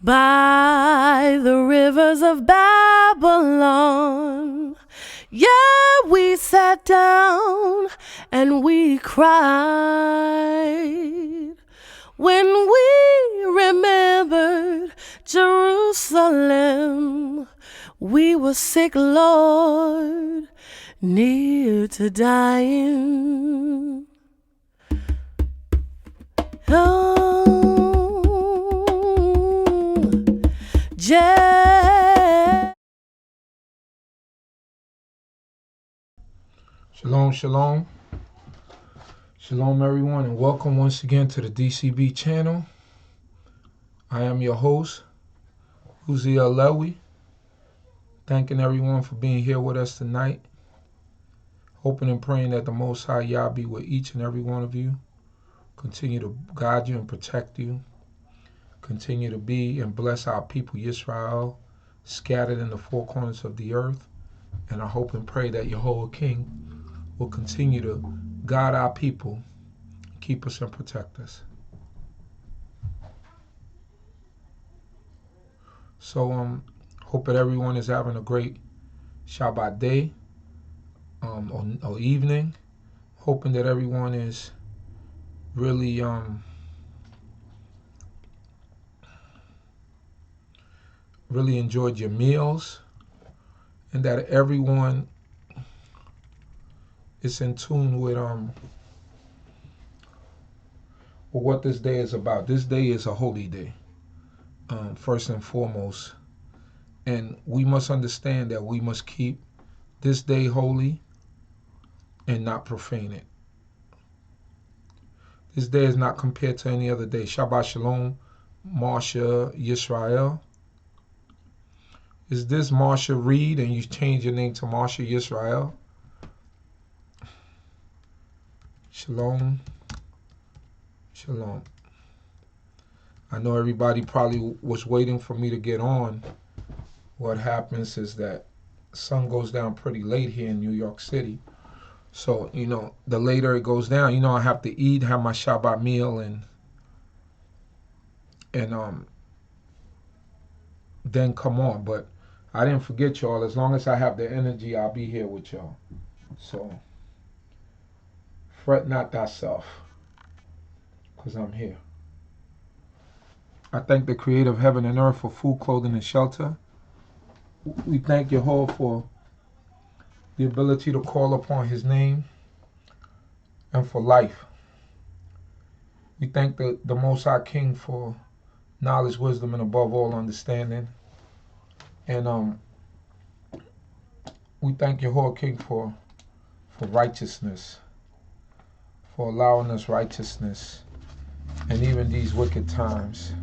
by the rivers of Babylon. Yeah, we sat down and we cried when we remembered Jerusalem. We were sick, Lord, near to dying. Oh, Shalom, shalom. Shalom, everyone, and welcome once again to the D.C.B channel. I am your host, Uziel Lewy. Thanking everyone for being here with us tonight. Hoping and praying that the Most High Yah be with each and every one of you. Continue to guide you and protect you. Continue to be and bless our people, Yisrael, scattered in the four corners of the earth. And I hope and pray that Yehovah King will continue to guide our people, keep us and protect us. So hope that everyone is having a great Shabbat day or evening. Hoping that everyone is really really enjoyed your meals, and that everyone is in tune with what this day is about. This day is a holy day, first and foremost, and we must understand that we must keep this day holy and not profane it. This day is not compared to any other day. Shabbat Shalom, Marsha Yisrael. Is this Marsha Reed and you change your name to Marsha Yisrael? Shalom. Shalom. I know everybody probably was waiting for me to get on. What happens is that sun goes down pretty late here in New York City. So, the later it goes down, I have to eat, have my Shabbat meal, and then come on. But I didn't forget y'all. As long as I have the energy, I'll be here with y'all. So, fret not thyself, because I'm here. I thank the Creator of heaven and earth for food, clothing, and shelter. We thank Yehovah for the ability to call upon His name and for life. We thank the Most High King for knowledge, wisdom, and above all understanding. And we thank Yehovah King for righteousness, for allowing us righteousness, and even these wicked times.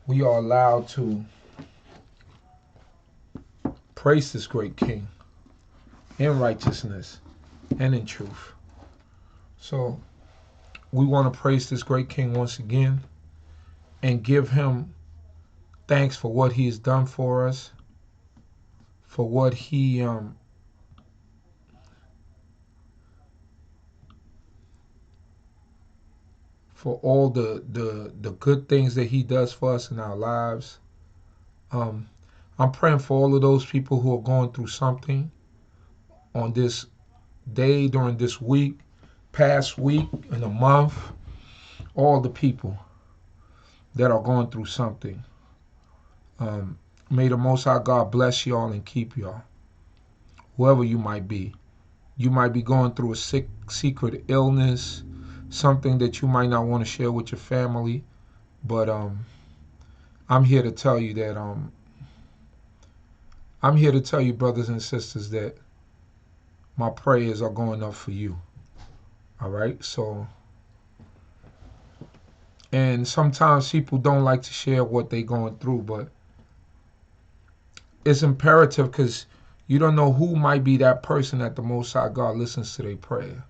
We are allowed to praise this great King in righteousness and in truth. So we want to praise this great King once again and give Him thanks for what He has done for us, for what He for all the good things that He does for us in our lives. I'm praying for all of those people who are going through something on this day, during this week, past week, in a month. All the people that are going through something. May the Most High God bless y'all and keep y'all. Whoever you might be. You might be going through a secret illness, something that you might not want to share with your family. But I'm here to tell you that I'm here to tell you, brothers and sisters, that my prayers are going up for you. All right? So, and sometimes people don't like to share what they're going through, but it's imperative because you don't know who might be that person that the Most High God listens to their prayer.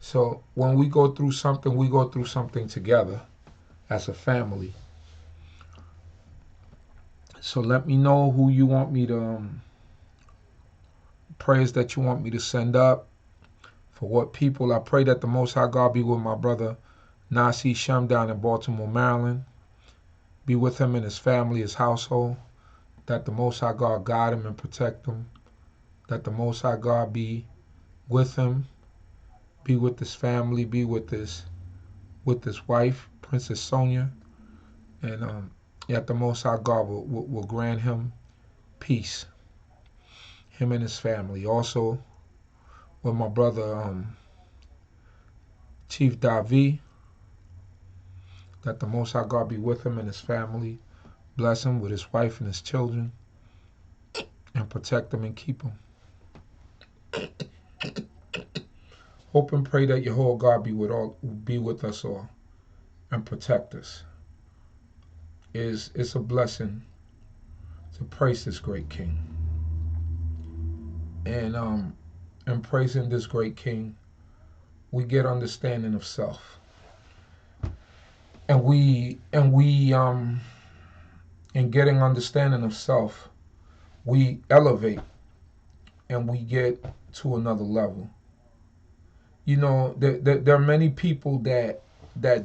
So when we go through something, we go through something together as a family. So let me know who you want me to, prayers that you want me to send up For what people, I pray that the Most High God be with my brother Nasi Shem down in Baltimore, Maryland. Be with him and his family, his household. That the Most High God guide him and protect him. That the Most High God be with him, be with his family, be with his wife, Princess Sonia. And that the Most High God will grant him peace, him and his family. Also, with my brother Chief D.C.B, that the Most High God be with him and his family, bless him with his wife and his children, and protect him and keep him. Hope and pray that your whole God be with us all and protect us. It's a blessing to praise this great King. And in praising this great King, we get understanding of self. And we in getting understanding of self, we elevate and we get to another level. You know, there are many people that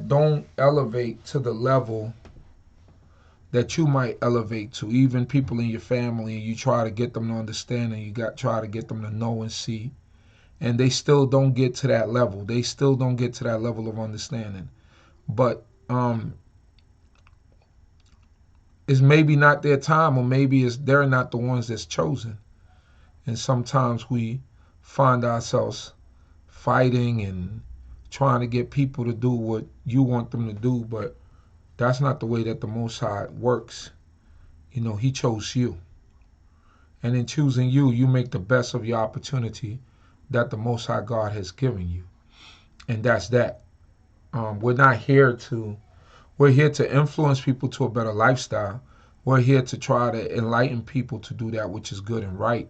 don't elevate to the level that you might elevate to. Even people in your family, you try to get them to understand and try to get them to know and see. And they still don't get to that level. They still don't get to that level of understanding. But it's maybe not their time, or maybe they're not the ones that's chosen. And sometimes we find ourselves fighting and trying to get people to do what you want them to do, but that's not the way that the Most High works. You know, he chose you. And in choosing you, you make the best of your opportunity that the Most High God has given you. And that's that. We're here to influence people to a better lifestyle. We're here to try to enlighten people to do that which is good and right.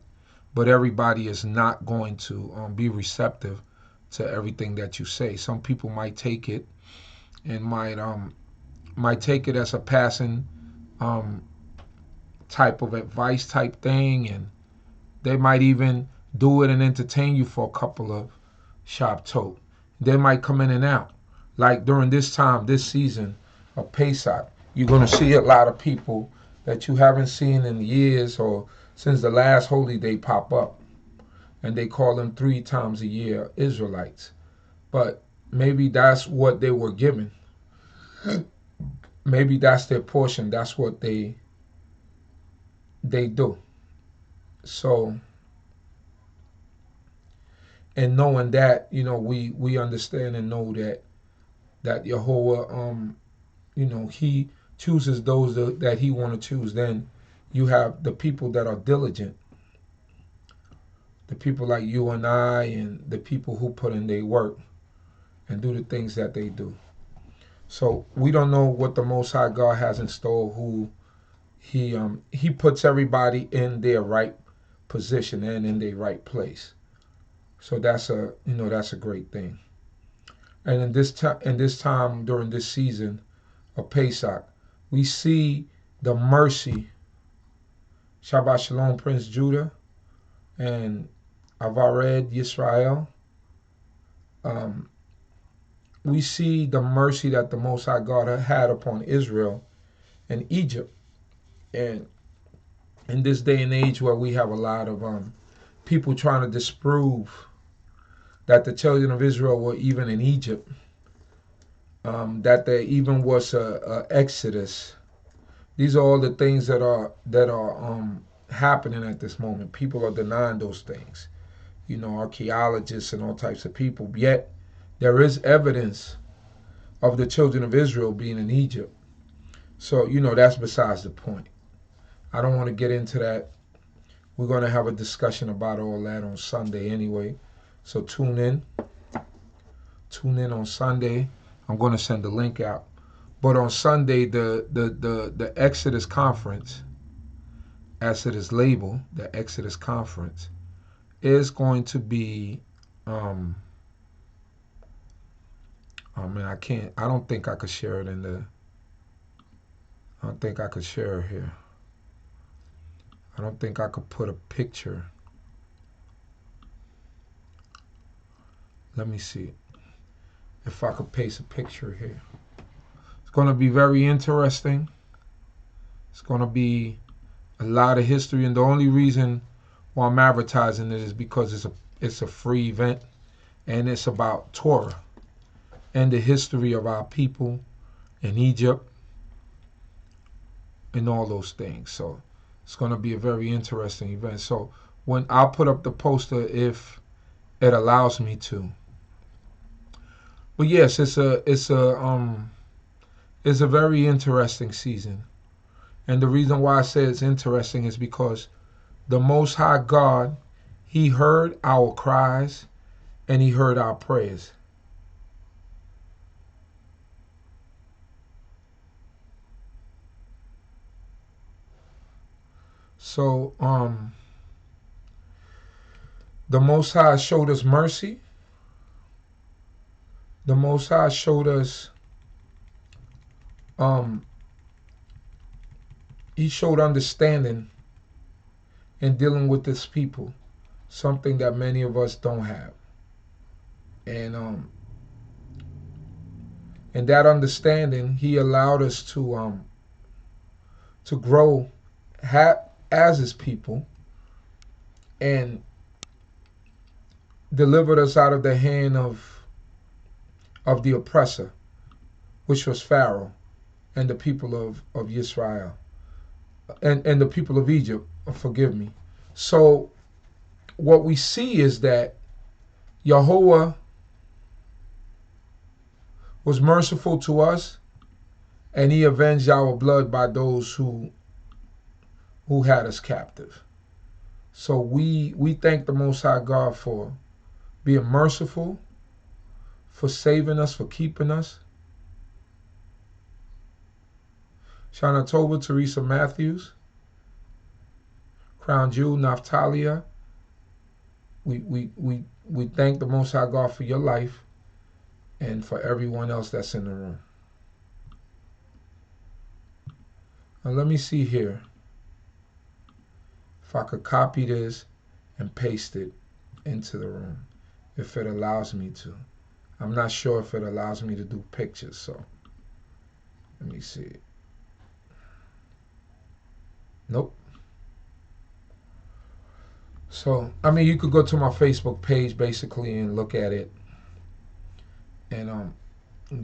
But everybody is not going to be receptive to everything that you say. Some people might take it and might take it as a passing type of advice type thing, and they might even do it and entertain you for a couple of Shabbat. They might come in and out. Like during this time, this season of Pesach, you're going to see a lot of people that you haven't seen in years or since the last holy day pop up. And they call them 3 times a year Israelites. But maybe that's what they were given. Maybe that's their portion. That's what they do. So, and knowing that, you know, we understand and know that Yehovah, you know, he chooses those that he want to choose. Then you have the people that are diligent, the people like you and I, and the people who put in their work and do the things that they do. So we don't know what the Most High God has in store. Who he puts everybody in their right position and in their right place. So that's a great thing. And in this time during this season of Pesach, we see the mercy. Shabbat Shalom, Prince Judah, and Avared Yisrael. We see the mercy that the Most High God had upon Israel and Egypt. And in this day and age where we have a lot of people trying to disprove that the children of Israel were even in Egypt, that there even was a exodus. These are all the things that are happening at this moment. People are denying those things. You know, archaeologists and all types of people. Yet there is evidence of the children of Israel being in Egypt. So, you know, that's besides the point. I don't want to get into that. We're going to have a discussion about all that on Sunday anyway. So tune in. Tune in on Sunday. I'm going to send the link out. But on Sunday, the Exodus Conference, as it is labeled, the Exodus Conference, is going to be, I don't think I could share it I don't think I could share it here. I don't think I could put a picture. Let me see if I could paste a picture here. It's going to be very interesting. It's going to be a lot of history, and the only reason why I'm advertising it is because it's a free event, and it's about Torah and the history of our people in Egypt and all those things. So it's going to be a very interesting event. So when I'll put up the poster if it allows me to. But yes, it's a very interesting season. And the reason why I say it's interesting is because the Most High God, He heard our cries and He heard our prayers. So the Most High showed us mercy. The Most High showed us He showed understanding in dealing with His people, something that many of us don't have. And that understanding, He allowed us to grow as His people, and delivered us out of the hand of the oppressor, which was Pharaoh and the people of Yisrael and the people of Egypt, forgive me. So what we see is that Yahuwah was merciful to us, and He avenged our blood by those who had us captive. So we thank the Most High God for being merciful, for saving us, for keeping us. Shana Tova, Teresa Matthews, Crown Jewel, Naftalia. We thank the Most High God for your life and for everyone else that's in the room. Now let me see here if I could copy this and paste it into the room, if it allows me to. I'm not sure if it allows me to do pictures, so let me see. Nope. So, I mean, you could go to my Facebook page basically and look at it and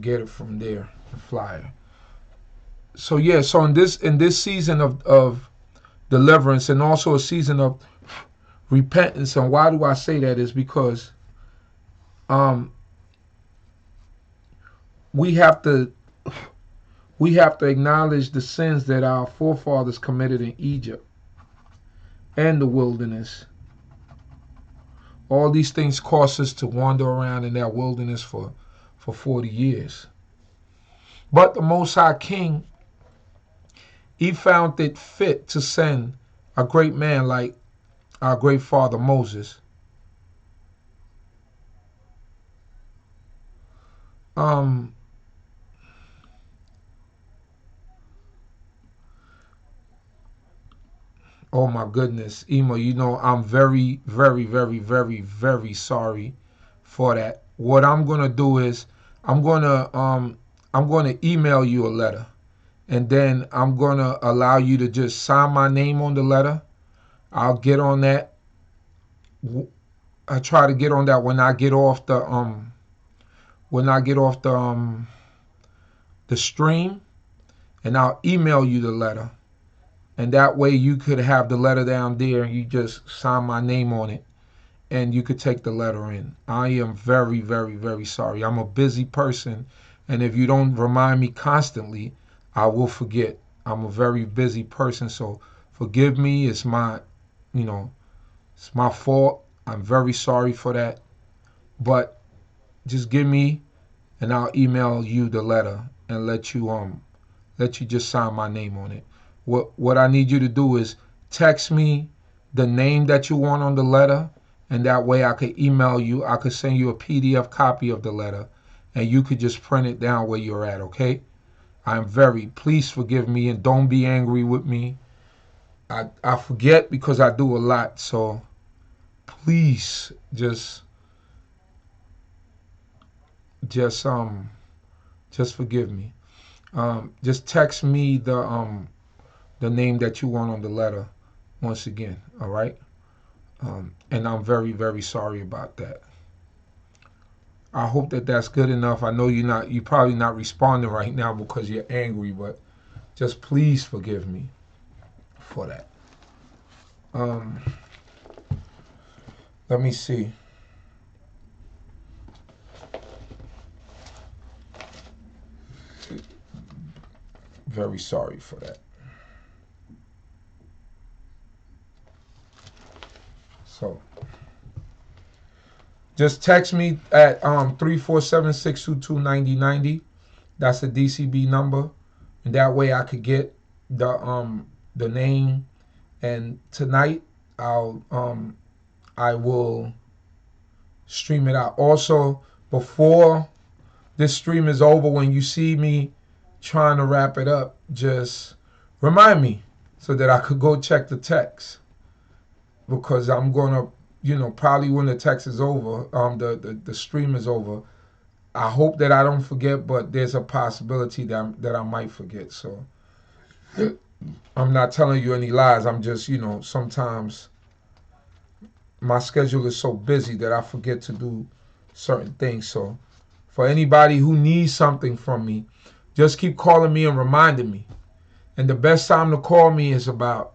get it from there, the flyer. So yeah, so in this season of deliverance, and also a season of repentance, and why do I say that is because we have to acknowledge the sins that our forefathers committed in Egypt and the wilderness. All these things caused us to wander around in that wilderness for 40 years. But the Most High King, He found it fit to send a great man like our great father Moses. Oh my goodness, Emo, you know, I'm very, very, very, very, very sorry for that. What I'm gonna do is I'm gonna email you a letter, and then I'm gonna allow you to just sign my name on the letter. I'll get on that. I try to get on that when I get off the stream, and I'll email you the letter. And that way you could have the letter down there and you just sign my name on it and you could take the letter in. I am very, very, very sorry. I'm a busy person, and if you don't remind me constantly, I will forget. I'm a very busy person, so forgive me. It's my fault. I'm very sorry for that. But just give me and I'll email you the letter and let you just sign my name on it. What I need you to do is text me the name that you want on the letter, and that way I could email you. I could send you a PDF copy of the letter, and you could just print it down where you're at, okay? Please forgive me and don't be angry with me. I forget because I do a lot, so please just just forgive me. Just text me the name that you want on the letter once again. All right. And I'm very, very sorry about that. I hope that that's good enough. I know you're probably not responding right now because you're angry, but just please forgive me for that. Let me see. Very sorry for that. So just text me at 347-622-9090. That's the D.C.B number, and that way I could get the name. And tonight I will stream it out. Also, before this stream is over, when you see me trying to wrap it up, just remind me so that I could go check the text, because I'm gonna, probably when the text is over, the stream is over, I hope that I don't forget, but there's a possibility that I might forget. So I'm not telling you any lies. I'm just, sometimes my schedule is so busy that I forget to do certain things. So for anybody who needs something from me, just keep calling me and reminding me. And the best time to call me is don't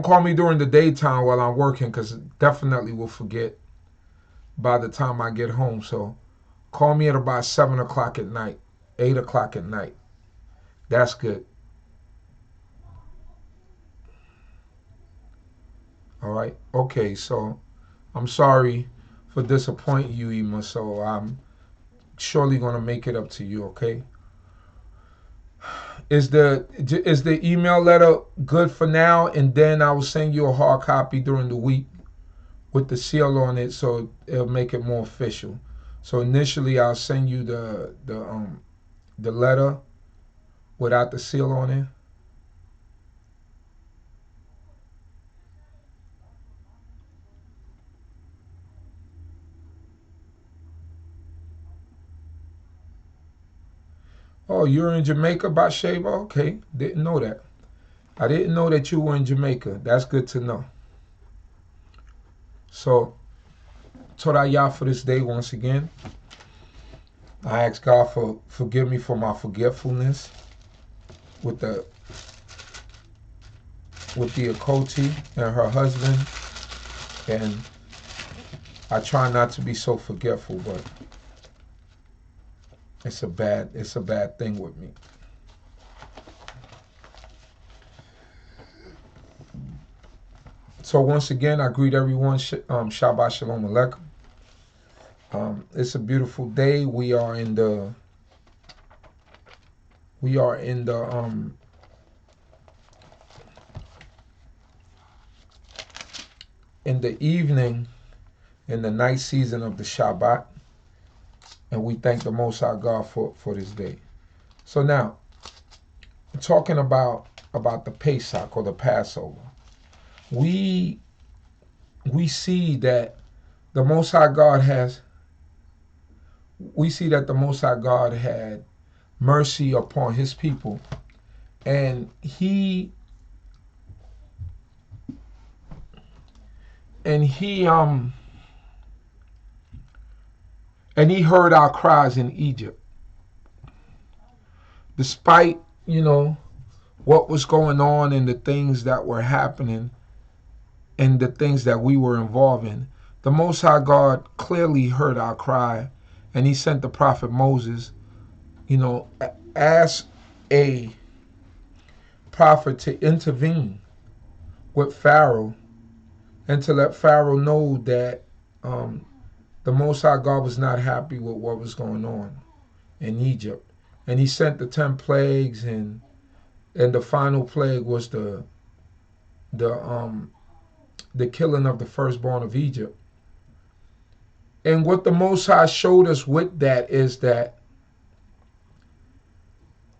call me during the daytime while I'm working, because definitely will forget by the time I get home. So call me at about 7 o'clock at night, 8 o'clock at night. That's good. All right. Okay, so I'm sorry for disappointing you, Ima. So I'm surely going to make it up to you, okay? Is the email letter good for now? And then I will send you a hard copy during the week with the seal on it, so it'll make it more official. So initially I'll send you the letter without the seal on it. Oh, you're in Jamaica, Bathsheba? Okay, didn't know that. I didn't know that you were in Jamaica. That's good to know. So, Torah Yah for this day once again. I ask God for forgive me for my forgetfulness with the Akoti and her husband, and I try not to be so forgetful, but it's a bad thing with me. So once again, I greet everyone. Shabbat Shalom Aleichem. It's a beautiful day. We are in the evening, in the night season of the Shabbat, and we thank the Most High God for this day. So now, talking about the Pesach, or the Passover, we see that the Most High God had mercy upon His people, and He heard our cries in Egypt, despite what was going on and the things that were happening and the things that we were involved in. The Most High God clearly heard our cry, and He sent the prophet Moses, as a prophet, to intervene with Pharaoh and to let Pharaoh know that the Most High God was not happy with what was going on in Egypt. And He sent the 10 plagues, and the final plague was the killing of the firstborn of Egypt. And what the Most High showed us with that is that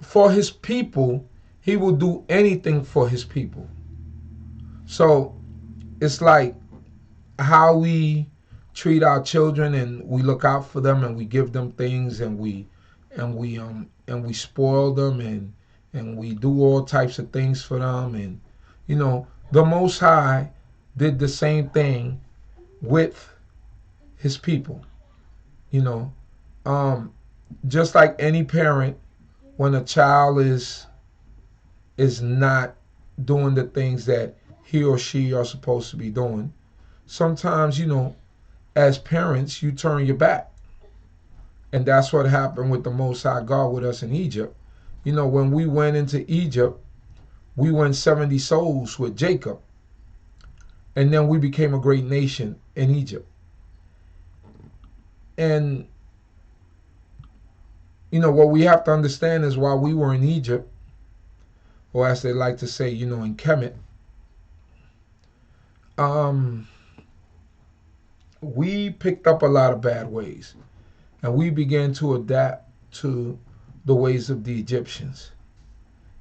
for His people, He will do anything for His people. So it's like how we treat our children and we look out for them and we give them things and we spoil them and we do all types of things for them. And the Most High did the same thing with his people. Just like any parent, when a child is not doing the things that he or she are supposed to be doing, sometimes, as parents, you turn your back. And that's what happened with the Most High God with us in Egypt. When we went into Egypt, we went 70 souls with Jacob. And then we became a great nation in Egypt. And, what we have to understand is while we were in Egypt, or as they like to say, in Kemet, we picked up a lot of bad ways. And we began to adapt to the ways of the Egyptians.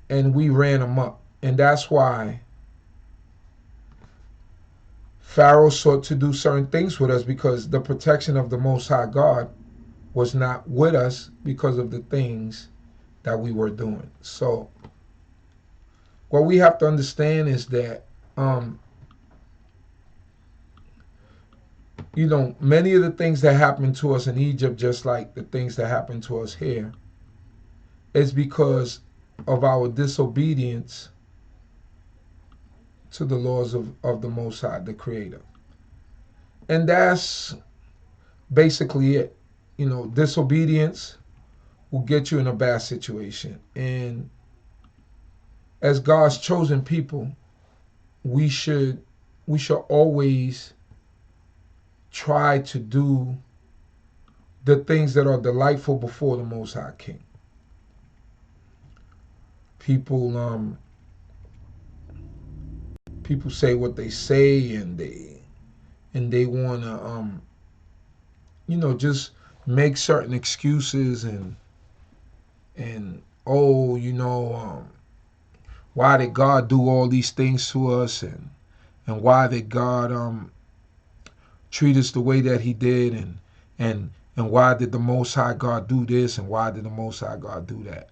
And we ran them up. And that's why Pharaoh sought to do certain things with us, because the protection of the Most High God was not with us because of the things that we were doing. So what we have to understand is that many of the things that happened to us in Egypt, just like the things that happened to us here, is because of our disobedience to the laws of the Most High, the Creator. And that's basically it. Disobedience will get you in a bad situation. And as God's chosen people, we should always try to do the things that are delightful before the Most High King. People say what they say, and they want to just make certain excuses and why did God do all these things to us, and why did God treat us the way that he did, and why did the Most High God do this, and why did the Most High God do that?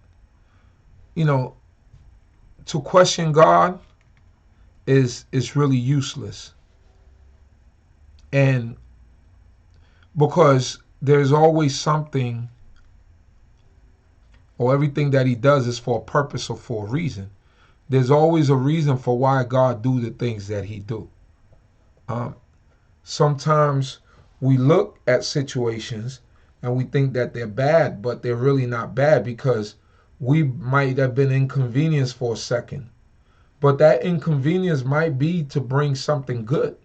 To question God is really useless. And because there's always something, or everything that he does is for a purpose or for a reason. There's always a reason for why God do the things that he do. Sometimes we look at situations and we think that they're bad, but they're really not bad, because we might have been inconvenienced for a second. But that inconvenience might be to bring something good,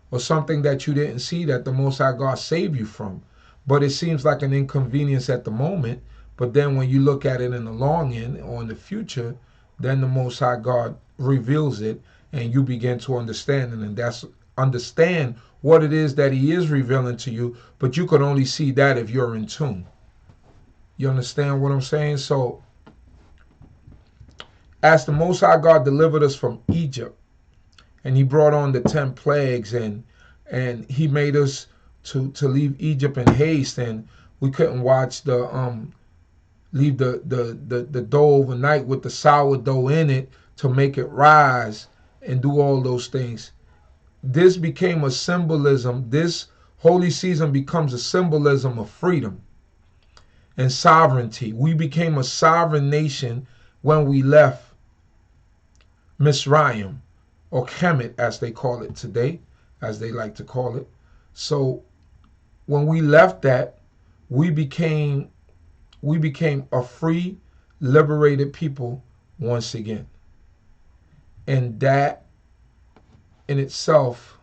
or something that you didn't see that the Most High God saved you from. But it seems like an inconvenience at the moment, but then when you look at it in the long end or in the future, then the Most High God reveals it, and you begin to understand it, and that's understand what it is that he is revealing to you, but you could only see that if you're in tune. You understand what I'm saying? So, as the Most High God delivered us from Egypt, and he brought on the 10 plagues, and he made us to leave Egypt in haste, and we couldn't watch leave the dough overnight with the sourdough in it to make it rise and do all those things. This became a symbolism. This holy season becomes a symbolism of freedom and sovereignty. We became a sovereign nation when we left Misraim, or Kemet as they call it today, as they like to call it. So when we left that, we became a free, liberated people once again. And that in itself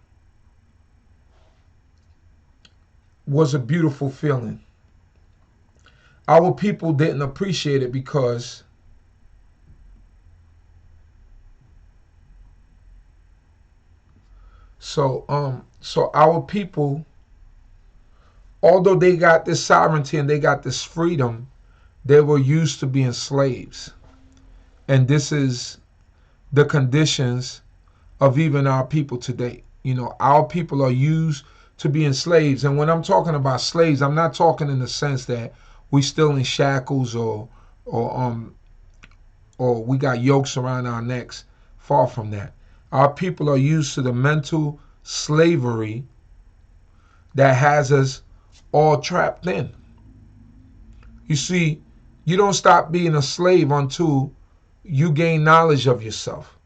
was a beautiful feeling. Our people didn't appreciate it because so our people, although they got this sovereignty and they got this freedom, they were used to being slaves. And this is the conditions of even our people today. Our people are used to being slaves. And when I'm talking about slaves, I'm not talking in the sense that we still in shackles or we got yokes around our necks. Far from that. Our people are used to the mental slavery that has us all trapped in. You see, you don't stop being a slave until you gain knowledge of yourself.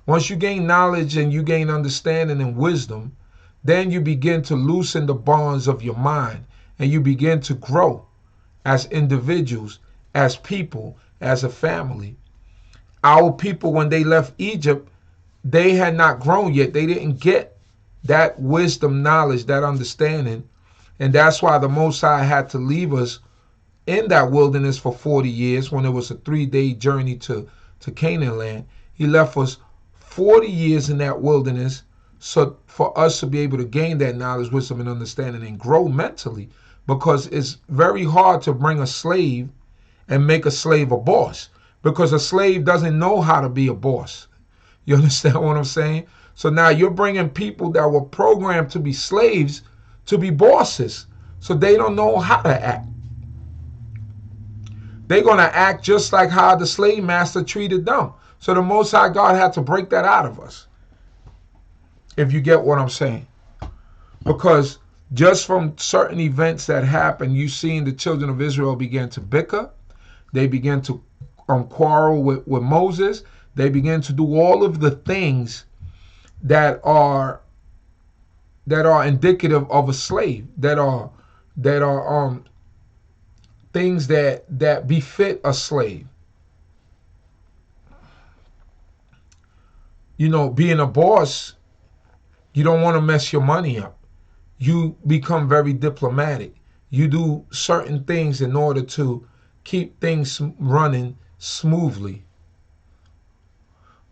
Once you gain knowledge and you gain understanding and wisdom, then you begin to loosen the bonds of your mind and you begin to grow as individuals, as people, as a family. Our people, when they left Egypt, they had not grown yet. They didn't get that wisdom, knowledge, that understanding. And that's why the Most High had to leave us in that wilderness for 40 years when it was a 3-day journey to Canaan land. He left us 40 years in that wilderness so for us to be able to gain that knowledge, wisdom, and understanding and grow mentally, because it's very hard to bring a slave and make a slave a boss, because a slave doesn't know how to be a boss. You understand what I'm saying? So now you're bringing people that were programmed to be slaves to be bosses, so they don't know how to act. They're going to act just like how the slave master treated them. So the Most High God had to break that out of us, if you get what I'm saying. Because just from certain events that happened, you've seen the children of Israel begin to bicker. They began to quarrel with Moses. They began to do all of the things that are indicative of a slave, that are things that befit a slave. You know, being a boss, you don't want to mess your money up. You become very diplomatic. You do certain things in order to keep things running smoothly.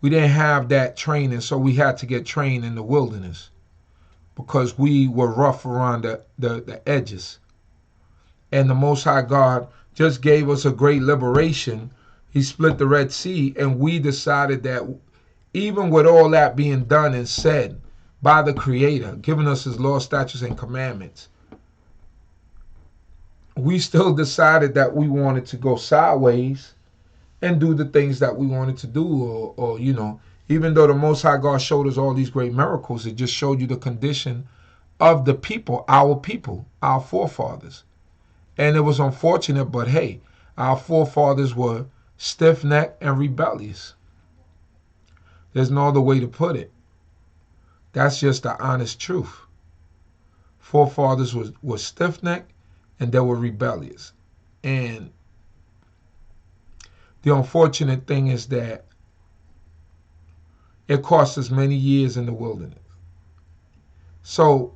We didn't have that training, so we had to get trained in the wilderness because we were rough around the edges. And the Most High God just gave us a great liberation. He split the Red Sea, and we decided that even with all that being done and said by the Creator, giving us His law, statutes, and commandments, we still decided that we wanted to go sideways and do the things that we wanted to do, or you know, even though the Most High God showed us all these great miracles, it just showed you the condition of the people, our forefathers. And it was unfortunate, but hey, our forefathers were stiff-necked and rebellious. There's no other way to put it. That's just the honest truth. Forefathers were stiff-necked and they were rebellious. And the unfortunate thing is that it cost us many years in the wilderness. So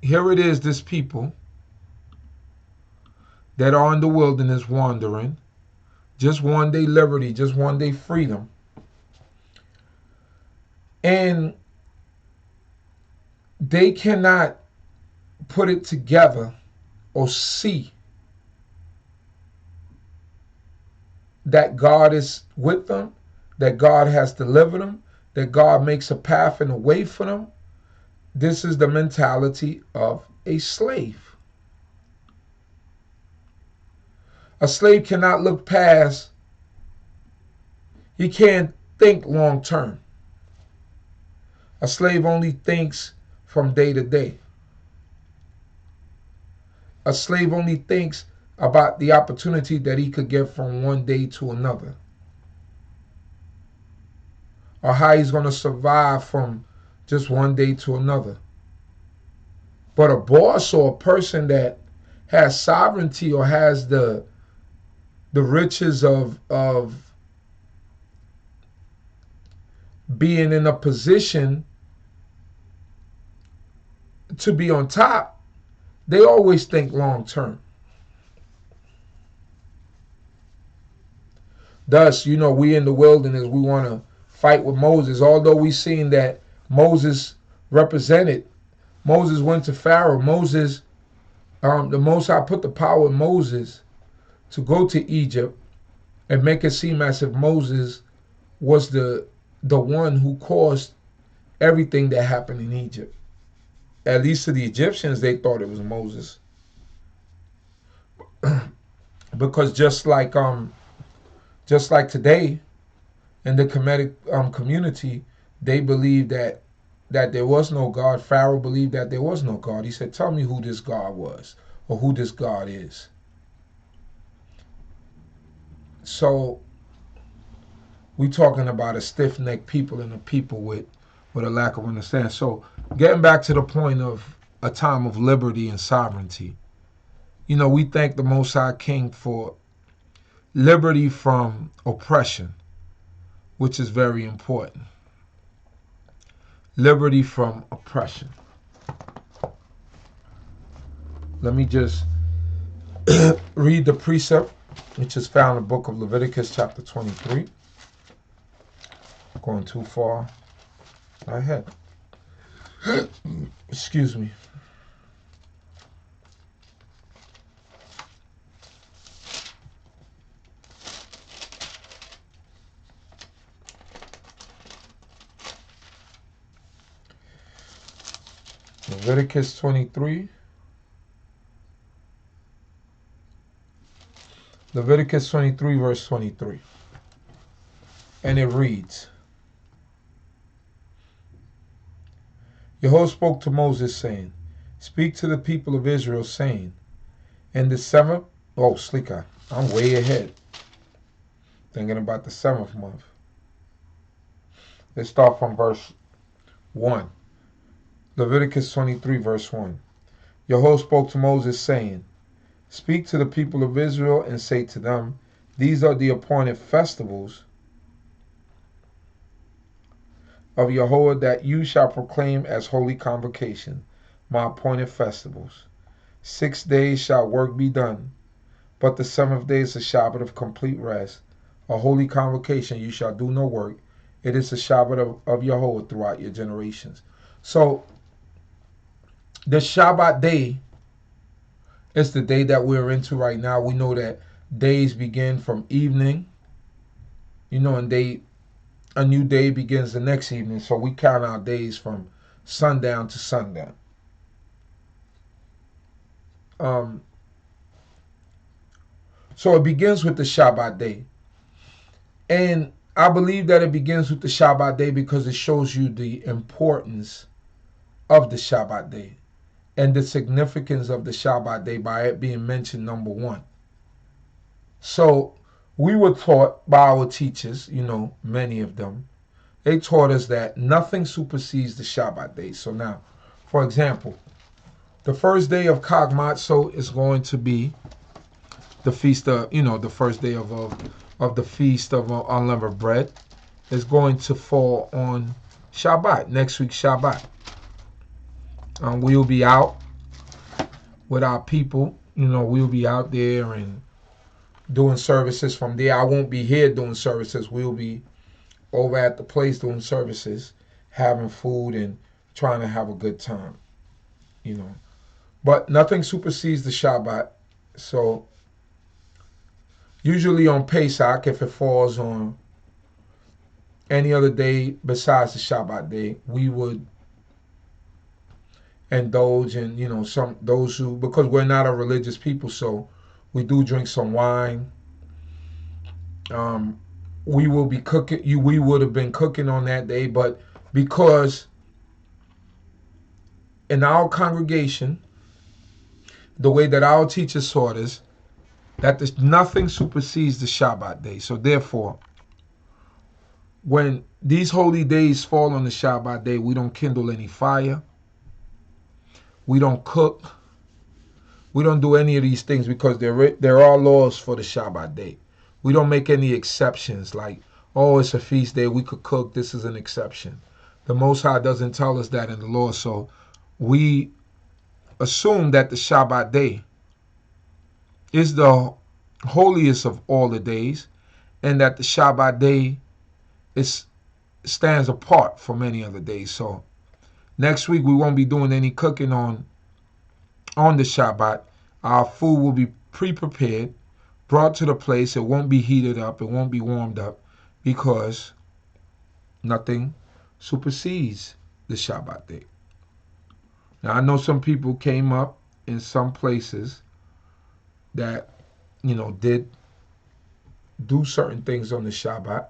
here it is, this people that are in the wilderness wandering, just one day liberty, just one day freedom. And they cannot put it together or see that God is with them, that God has delivered them, that God makes a path and a way for them. This is the mentality of a slave. A slave cannot look past, he can't think long term. A slave only thinks from day to day. A slave only thinks about the opportunity that he could get from one day to another, or how he's going to survive from just one day to another. But a boss or a person that has sovereignty or has the riches of being in a position to be on top, they always think long term. Thus, you know, we in the wilderness, we want to fight with Moses. Although we seen that Moses represented, Moses went to Pharaoh. Moses, the Most High put the power in Moses to go to Egypt and make it seem as if Moses was the one who caused everything that happened in Egypt. At least to the Egyptians, they thought it was Moses. Because just like today in the Kemetic community, they believed that there was no God. Pharaoh believed that there was no God. He said, "Tell me who this God was, or who this God is." So we talking about a stiff-necked people and a people with a lack of understanding. So getting back to the point of a time of liberty and sovereignty, we thank the Most High King for liberty from oppression, which is very important. Liberty from oppression. Let me just read the precept, which is found in the book of Leviticus chapter 23. Going too far ahead. Excuse me. Leviticus 23. Leviticus 23, verse 23. And it reads, Yahweh spoke to Moses, saying, Speak to the people of Israel, saying, In the seventh, Slika, I'm way ahead. Thinking about the 7th month. Let's start from verse 1. Leviticus 23, verse 1. Yahweh spoke to Moses, saying, Speak to the people of Israel and say to them, These are the appointed festivals of Yahweh that you shall proclaim as holy convocation, my appointed festivals. 6 days shall work be done, but the 7th day is a Shabbat of complete rest, a holy convocation. You shall do no work. It is a Shabbat of Yahweh throughout your generations. So, the Shabbat day is the day that we're into right now. We know that days begin from evening, and a new day begins the next evening. So we count our days from sundown to sundown. So it begins with the Shabbat day. And I believe that it begins with the Shabbat day because it shows you the importance of the Shabbat day and the significance of the Shabbat day by it being mentioned number 1. So we were taught by our teachers, many of them, they taught us that nothing supersedes the Shabbat day. So now, for example, the first day of CHOKMAH is going to be the feast of, the first day of the feast of unleavened bread is going to fall on Shabbat, next week Shabbat. We'll be out with our people, we'll be out there and doing services from there. I won't be here doing services. We'll be over at the place doing services, having food and trying to have a good time, But nothing supersedes the Shabbat. So usually on Pesach, if it falls on any other day besides the Shabbat day, we would indulge in, those who, because we're not a religious people, so we do drink some wine. We will be cooking. We would have been cooking on that day, but because in our congregation, the way that our teachers taught us, that nothing supersedes the Shabbat day. So therefore, when these holy days fall on the Shabbat day, we don't kindle any fire. We don't cook. We don't do any of these things because there are laws for the Shabbat day. We don't make any exceptions like, it's a feast day, we could cook, this is an exception. The Most High doesn't tell us that in the law, so we assume that the Shabbat day is the holiest of all the days and that the Shabbat day stands apart from any other days. So next week we won't be doing any cooking on the Shabbat. Our food will be pre-prepared, brought to the place. It won't be heated up. It won't be warmed up because nothing supersedes the Shabbat day. Now, I know some people came up in some places that, did do certain things on the Shabbat.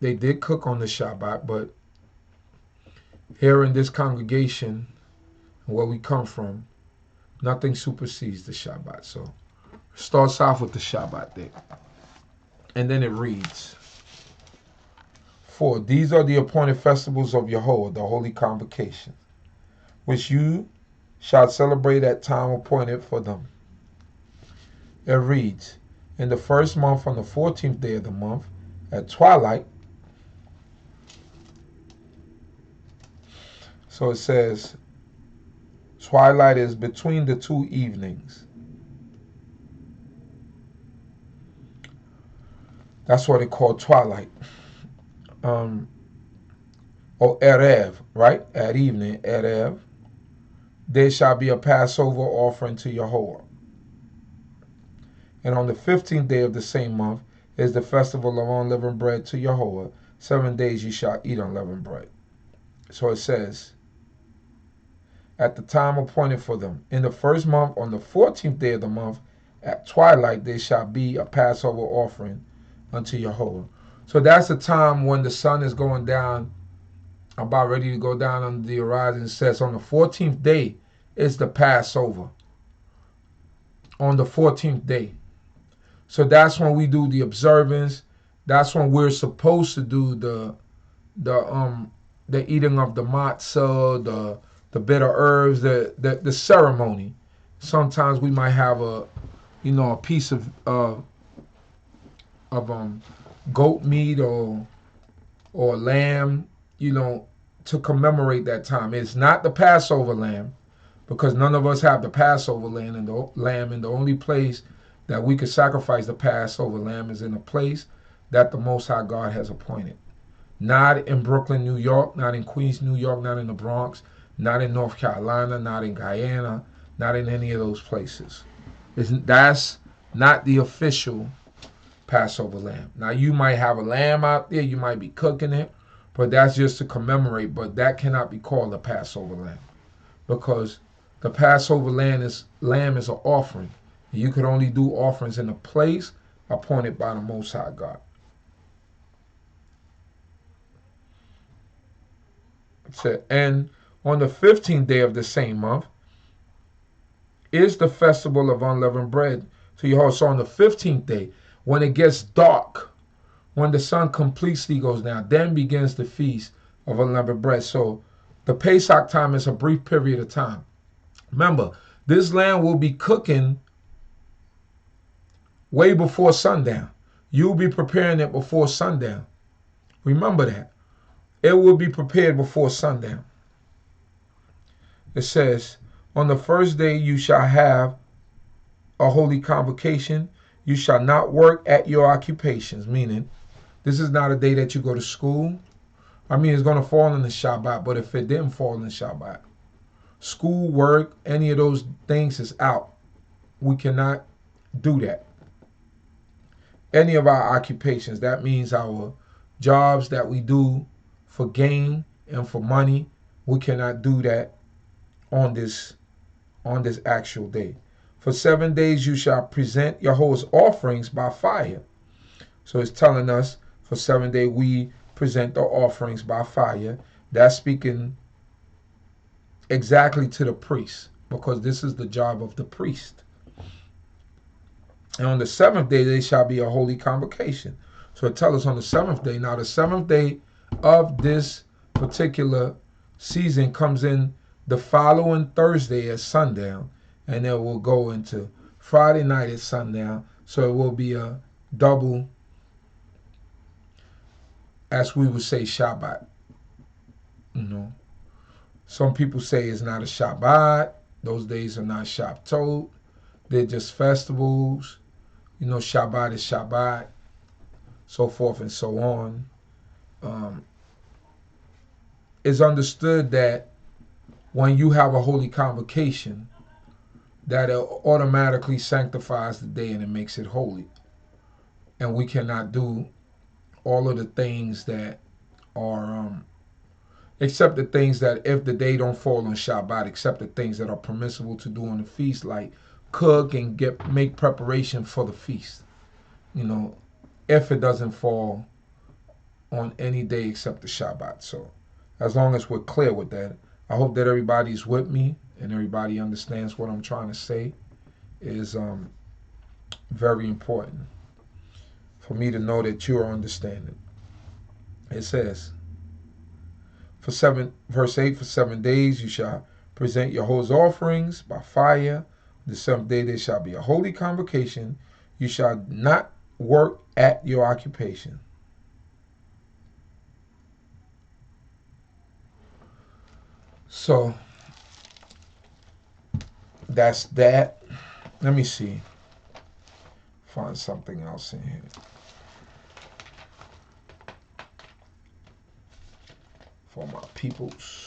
They did cook on the Shabbat, but here in this congregation, where we come from, nothing supersedes the Shabbat. So it starts off with the Shabbat day. And then it reads, 4. These are the appointed festivals of Yahweh, the holy convocation, which you shall celebrate at time appointed for them. It reads, in the first month on the 14th day of the month, at twilight. So it says, twilight is between the two evenings. That's what it called, twilight. Or Erev, right? At evening, Erev. There shall be a Passover offering to Yahweh. And on the 15th day of the same month is the festival of unleavened bread to Yahweh. 7 days you shall eat unleavened bread. So it says, at the time appointed for them, in the first month, on the 14th day of the month, at twilight, there shall be a Passover offering unto Yahweh. So that's the time when the sun is going down, about ready to go down under the horizon. It says on the 14th day is the Passover. On the 14th day. So that's when we do the observance. That's when we're supposed to do the eating of the matzah, the bitter herbs, the ceremony. Sometimes we might have a piece of goat meat or lamb, to commemorate that time. It's not the Passover lamb, because none of us have the Passover lamb, and the only place that we could sacrifice the Passover lamb is in a place that the Most High God has appointed. Not in Brooklyn, New York, not in Queens, New York, not in the Bronx, not in North Carolina, not in Guyana, not in any of those places. That's not the official Passover lamb. Now, you might have a lamb out there, you might be cooking it, but that's just to commemorate, but that cannot be called a Passover lamb, because the Passover lamb is an offering. You could only do offerings in a place appointed by the Most High God. And on the 15th day of the same month is the festival of unleavened bread to Yahweh. So on the 15th day, when it gets dark, when the sun completely goes down, then begins the feast of unleavened bread. So the Pesach time is a brief period of time. Remember, this lamb will be cooking way before sundown. You'll be preparing it before sundown. Remember that. It will be prepared before sundown. It says, on the first day you shall have a holy convocation. You shall not work at your occupations, meaning this is not a day that you go to school. I mean, it's going to fall in the Shabbat, but if it didn't fall in the Shabbat, school, work, any of those things is out. We cannot do that. Any of our occupations, that means our jobs that we do for gain and for money, we cannot do that on this actual day. For 7 days you shall present Yahweh's offerings by fire. So it's telling us for 7 days we present the offerings by fire. That's speaking exactly to the priest, because this is the job of the priest. And on the 7th day, there shall be a holy convocation. So it tells us on the 7th day. Now, the 7th day of this particular season comes in the following Thursday at sundown, and it will go into Friday night at sundown. So it will be a double, as we would say, Shabbat. Some people say it's not a Shabbat. Those days are not Shabbatot. They're just festivals. Shabbat is Shabbat, so forth and so on. It's understood that when you have a holy convocation, that it automatically sanctifies the day and it makes it holy. And we cannot do all of the things that except the things that if the day don't fall on Shabbat, except the things that are permissible to do on the feast, like cook and make preparation for the feast. If it doesn't fall on any day except the Shabbat. So as long as we're clear with that, I hope that everybody's with me and everybody understands what I'm trying to say is very important for me to know that you are understanding. It says, verse 8, for 7 days you shall present your whole offerings by fire. The 7th day there shall be a holy convocation. You shall not work at your occupation. So that's that. Let me see. Find something else in here. For my peoples.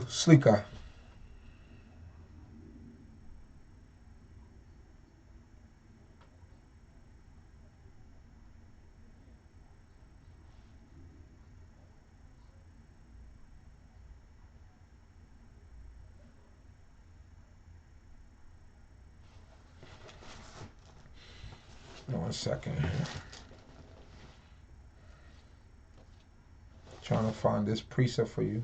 Slika. One second here. Trying to find this precept for you.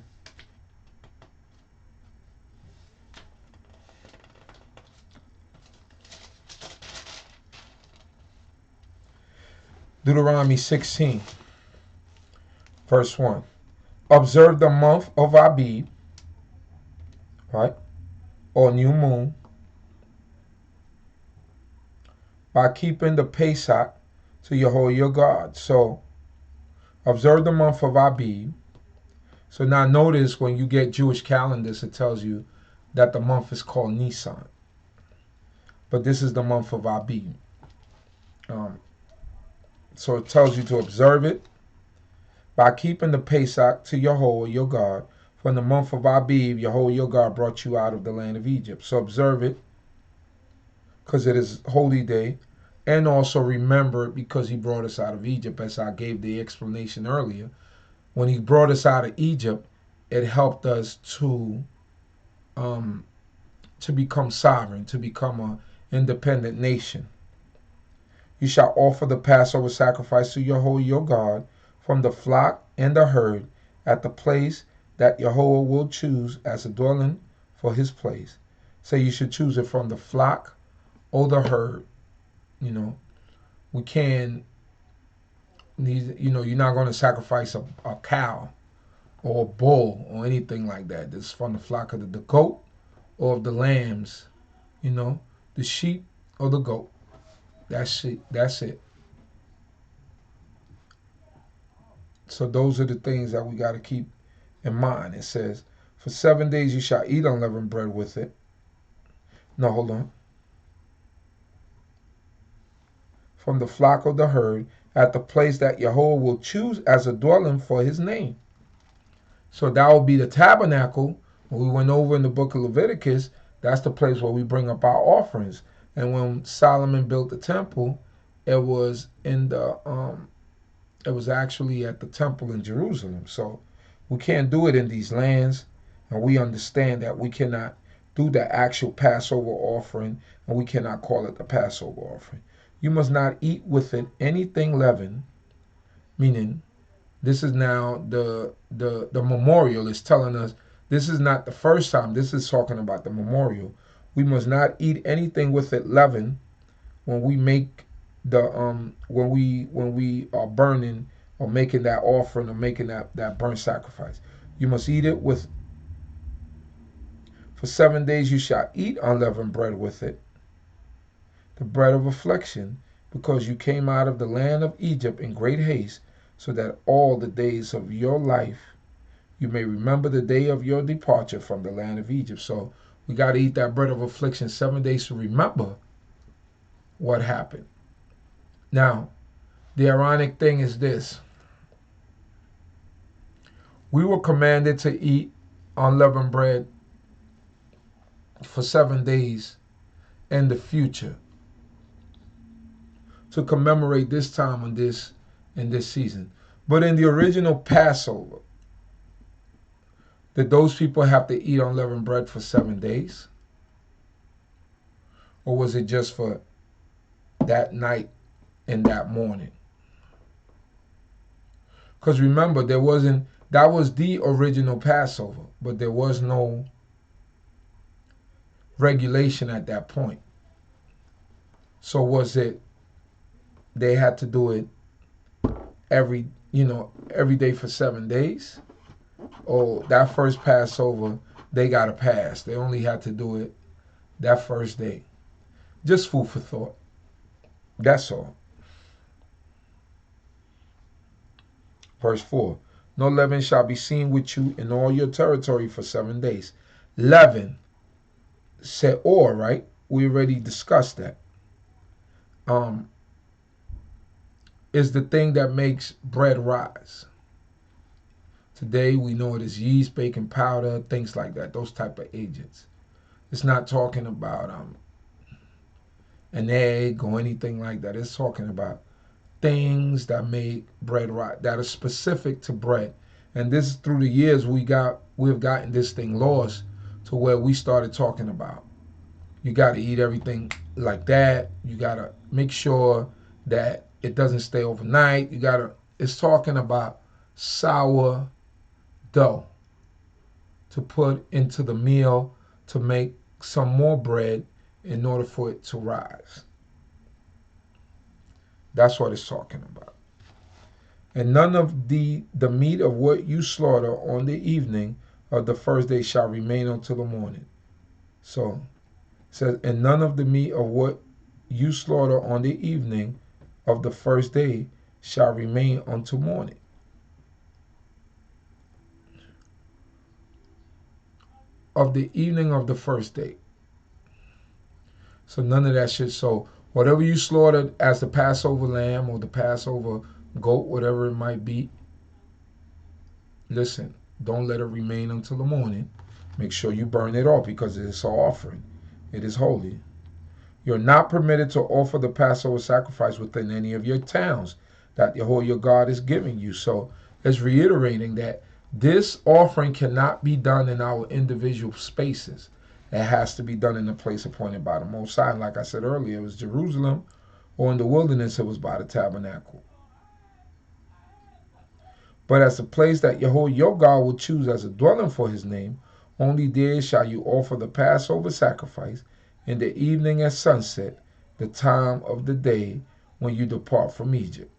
Deuteronomy 16, verse 1. Observe the month of Abib, right, or new moon, by keeping the Pesach to Yehovah your God. So, observe the month of Abib. So now notice when you get Jewish calendars, it tells you that the month is called Nisan. But this is the month of Abib. So it tells you to observe it by keeping the Pesach to Yehovah your God. From the month of Abib, Yehovah your God brought you out of the land of Egypt. So observe it because it is holy day. And also remember it because he brought us out of Egypt, as I gave the explanation earlier. When he brought us out of Egypt, it helped us to become sovereign, to become an independent nation. You shall offer the Passover sacrifice to Yehovah your God from the flock and the herd at the place that Yehovah will choose as a dwelling for his place. So you should choose it from the flock or the herd. We can, you're not going to sacrifice a cow or a bull or anything like that. This is from the flock of the goat or of the lambs, the sheep or the goat. That's it. So those are the things that we got to keep in mind. It says, for 7 days you shall eat unleavened bread with it. No, hold on. From the flock of the herd at the place that Yehovah will choose as a dwelling for his name. So that will be the tabernacle. When we went over in the book of Leviticus, that's the place where we bring up our offerings. And when Solomon built the temple, it was actually at the temple in Jerusalem. So we can't do it in these lands, and we understand that we cannot do the actual Passover offering, and we cannot call it the Passover offering. You must not eat with it anything leavened, meaning this is now the memorial is telling us this is not the first time. This is talking about the memorial. We must not eat anything with it leavened when we make the when we are burning or making that offering or making that burnt sacrifice. You must eat it with. For 7 days you shall eat unleavened bread with it, the bread of affliction, because you came out of the land of Egypt in great haste, so that all the days of your life you may remember the day of your departure from the land of Egypt. So we got to eat that bread of affliction 7 days to remember what happened. Now, the ironic thing is this. We were commanded to eat unleavened bread for 7 days in the future to commemorate this time in this season. But in the original Passover, did those people have to eat unleavened bread for 7 days? Or was it just for that night and that morning? Because remember, that was the original Passover, but there was no regulation at that point. So was it they had to do it every day for 7 days? Or that first Passover, they got a pass. They only had to do it that first day. Just food for thought. That's all. Verse 4. No leaven shall be seen with you in all your territory for 7 days. Leaven, seor, right? We already discussed that. Is the thing that makes bread rise. Today we know it as yeast, baking powder, things like that, those type of agents. It's not talking about an egg or anything like that. It's talking about things that make bread rise, that are specific to bread. And this, through the years, we've gotten this thing lost to where we started talking about you got to eat everything like that. You got to make sure that it doesn't stay overnight. It's talking about sour dough to put into the meal to make some more bread in order for it to rise. That's what it's talking about. And none of the meat of what you slaughter on the evening of the first day shall remain until the morning. So it says, and none of the meat of what you slaughter on the evening of the first day shall remain until morning. Of the evening of the first day. So none of that shit. So whatever you slaughtered as the Passover lamb or the Passover goat, whatever it might be, listen, don't let it remain until the morning. Make sure you burn it off because it is an offering. It is holy. You're not permitted to offer the Passover sacrifice within any of your towns that Yahweh your God is giving you. So it's reiterating that this offering cannot be done in our individual spaces. It has to be done in the place appointed by the Most High. And like I said earlier, it was Jerusalem, or in the wilderness, it was by the tabernacle. But as a place that Yahweh your God will choose as a dwelling for his name, only there shall you offer the Passover sacrifice in the evening at sunset, the time of the day when you depart from Egypt.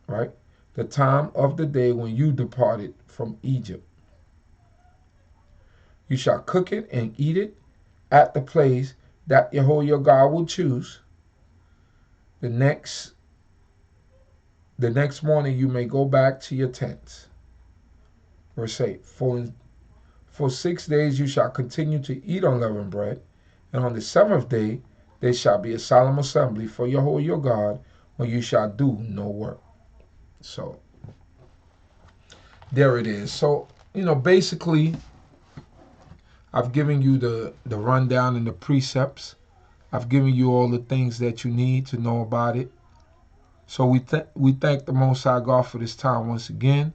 Right? The time of the day when you departed from Egypt. You shall cook it and eat it at the place that Yahweh your God will choose. The next morning you may go back to your tents. Verse 8. For 6 days you shall continue to eat unleavened bread, and on the 7th day there shall be a solemn assembly for Yahweh your God, when you shall do no work. So there it is. So, basically I've given you the rundown and the precepts. I've given you all the things that you need to know about it. So we thank the Most High God for this time once again.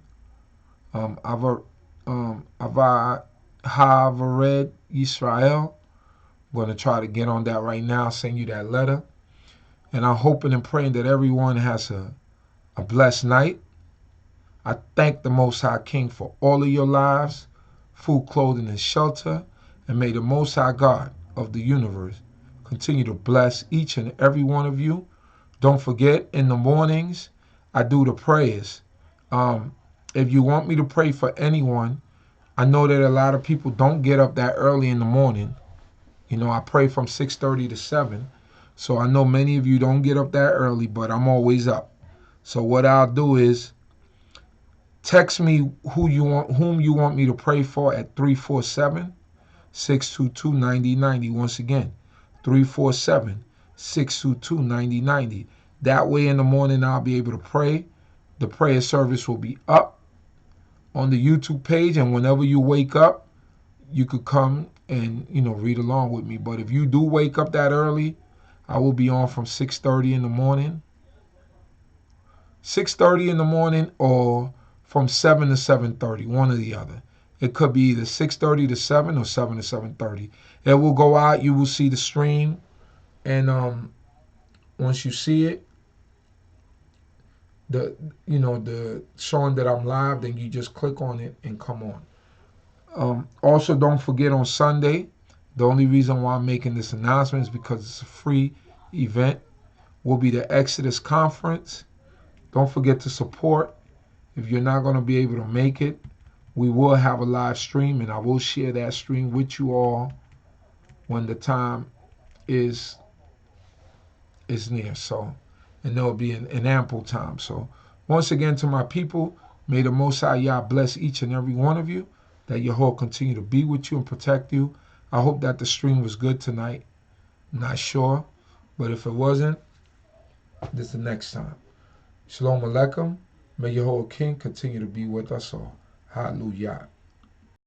I've read Yisrael. I'm going to try to get on that right now, send you that letter. And I'm hoping and praying that everyone has a blessed night. I thank the Most High King for all of your lives, food, clothing, and shelter. And may the Most High God of the universe continue to bless each and every one of you. Don't forget, in the mornings, I do the prayers. If you want me to pray for anyone, I know that a lot of people don't get up that early in the morning. I pray from 6:30 to 7. So I know many of you don't get up that early, but I'm always up. So what I'll do is text me whom you want me to pray for at 347-622-9090. Once again, 347-622-9090. That way in the morning I'll be able to pray. The prayer service will be up on the YouTube page, and whenever you wake up, you could come and read along with me. But if you do wake up that early, I will be on from 6:30 in the morning. 6:30 in the morning, or from 7 to 7:30, one or the other. It could be either 6:30 to 7 or 7 to 7:30. It will go out. You will see the stream, and once you see it, the showing that I'm live, then you just click on it and come on. Also, don't forget on Sunday. The only reason why I'm making this announcement is because it's a free event. Will be the Exodus Conference. Don't forget to support. If you're not going to be able to make it, we will have a live stream, and I will share that stream with you all when the time is near. So, and there'll be an ample time. So, once again, to my people, may the Most High Yah bless each and every one of you, that Yahweh continue to be with you and protect you. I hope that the stream was good tonight. I'm not sure, but if it wasn't, this is the next time. Shalom Aleichem. May Yahweh King continue to be with us all. Hallelujah.